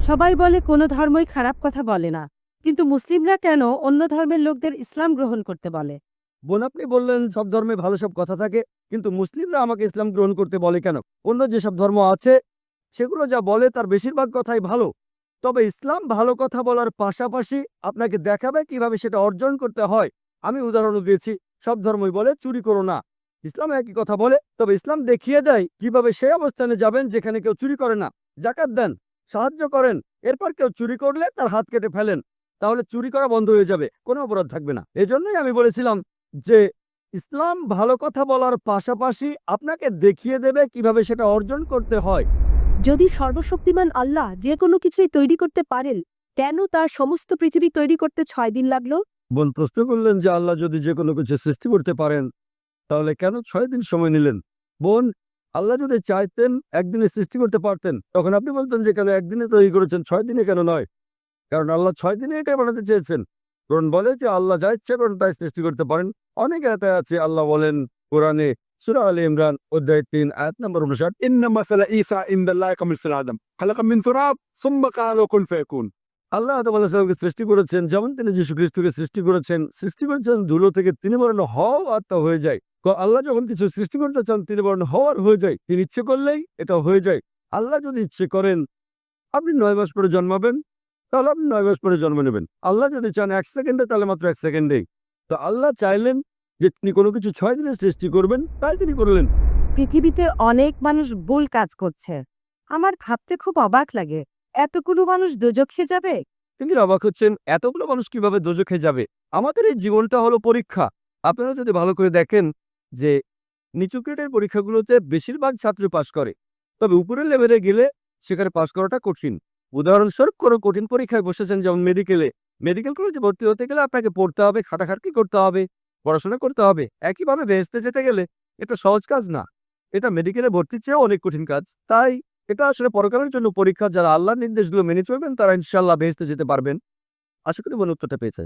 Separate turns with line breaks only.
সবাই বলে কোনো ধর্মই খারাপ কথা বলে না, কিন্তু মুসলিমরা কেন অন্য ধর্মের লোকদের ইসলাম গ্রহণ করতে বলে?
বোন, আপনি বললেন সব ধর্মে ভালো সব কথা থাকে, কিন্তু মুসলিমরা আমাকে ইসলাম গ্রহণ করতে বলে কেন? অন্য যেসব ধর্ম আছে সেগুলো যা বলে তার বেশিরভাগ কথাই ভালো। তবে ইসলাম ভালো কথা বলার পাশাপাশি আপনাকে দেখাবে কিভাবে সেটা অর্জন করতে হয়। আমি উদাহরণ দিয়েছি, সব ধর্মই বলে চুরি করো না। ইসলাম একই কথা বলে, তবে ইসলাম দেখিয়ে দেয় কিভাবে সেই অবস্থানে যাবেন যেখানে কেউ চুরি করে না। জাকাত দেন, সাহায্য করেন, এরপর কেউ চুরি করলে তার হাত কেটে ফেলেন। তাহলে চুরি করা বন্ধ হয়ে যাবে, কোনো অপরাধ থাকবে না। এজন্যই আমি বলেছিলাম যে ইসলাম ভালো কথা বলার পাশাপাশি আপনাকে দেখিয়ে দেবে কিভাবে সেটা অর্জন করতে হয়।
যদি সর্বশক্তিমান আল্লাহ যে কোনো কিছুই তৈরি করতে পারেন, কেন তার সমস্ত পৃথিবী তৈরি করতে 6 দিন লাগলো?
বোন প্রশ্ন করলেন যে আল্লাহ যদি যে কোনো কিছু সৃষ্টি করতে পারেন তাহলে কেন 6 দিন সময় নিলেন? বোন, আল্লাহ যদি চাইতেন একদিনে সৃষ্টি করতে পারতেন, তখন আপনি বলতেন যে কেন একদিনে তৈরি করেছেন, 6 দিনে কেন নয়? কারণ আল্লাহ 6 দিনে এটাই বানাতে চেয়েছেন। কোরআন বলে যে আল্লাহ যা ইচ্ছে করেন তাই সৃষ্টি করতে পারেন। অনেক আয়াতে আছে, আল্লাহ বলেন কোরআনে সূরা আলে ইমরান অধ্যায় 3 আয়াত নম্বর 59,
إن مثل عيسى عند الله كمثل آدم خلق من تراب ثم قال له كن فيكون।
আল্লাহ আদম আলাইহিস সালামকে সৃষ্টি করেছেন, যেমন তিনি যীশু খ্রিস্টকে সৃষ্টি করেছেন ধুলো থেকে, তিনি বলেন হও আর তা হয়ে যায়। আল্লাহ যখন কিছু সৃষ্টি করতে চান তিনি বলেন হওয়ার হয়ে যায়, তিনি ইচ্ছে করলেই এটা হয়ে যায়। আল্লাহ যদি ইচ্ছে করেন আপনি 9 মাস পরে জন্মাবেন, তাহলে আপনি 9 মাস পরে জন্ম নেবেন। আল্লাহ যদি চান 1 সেকেন্ডে, তাহলে মাত্র 1 সেকেন্ডেই। তো আল্লাহ চাইলেন যে তিনি কোনো কিছু 6 দিনে সৃষ্টি করবেন, তাই তিনি করলেন।
পৃথিবীতে অনেক মানুষ ভুল কাজ করছে। আমার ভাবতে খুব অবাক লাগে, এতগুলো মানুষ দোজখে যাবে।
তিনি অবাক হচ্ছেন এতগুলো মানুষ কিভাবে দোজখে যাবে। আমাদের এই জীবনটা হলো পরীক্ষা। আপনারা যদি ভালো করে দেখেন যে নিচু গ্রেডের পরীক্ষাগুলোতে বেশিরভাগ ছাত্র পাশ করে, তবে উপরের লেভেলে গেলে সেখানে পাশ করাটা কঠিন। উদাহরণস্বরূপ কোনো কঠিন পরীক্ষায় বসেছেন, যেমন মেডিকেল কলেজে ভর্তি হতে গেলে আপনাকে পড়তে হবে, খাটাখাটনি করতে হবে, পড়াশোনা করতে হবে। একইভাবে বেহেশতে যেতে গেলে এটা সহজ কাজ না, এটা মেডিকেলে ভর্তির চেয়েও অনেক কঠিন কাজ। তাই এটা আসলে পরকালের জন্য পরীক্ষা। যারা আল্লাহর নির্দেশগুলো মেনে চলবেন তারা ইনশাআল্লাহ বেহেশতে যেতে পারবেন। আশা করি মনে উত্তরটা পেয়েছে।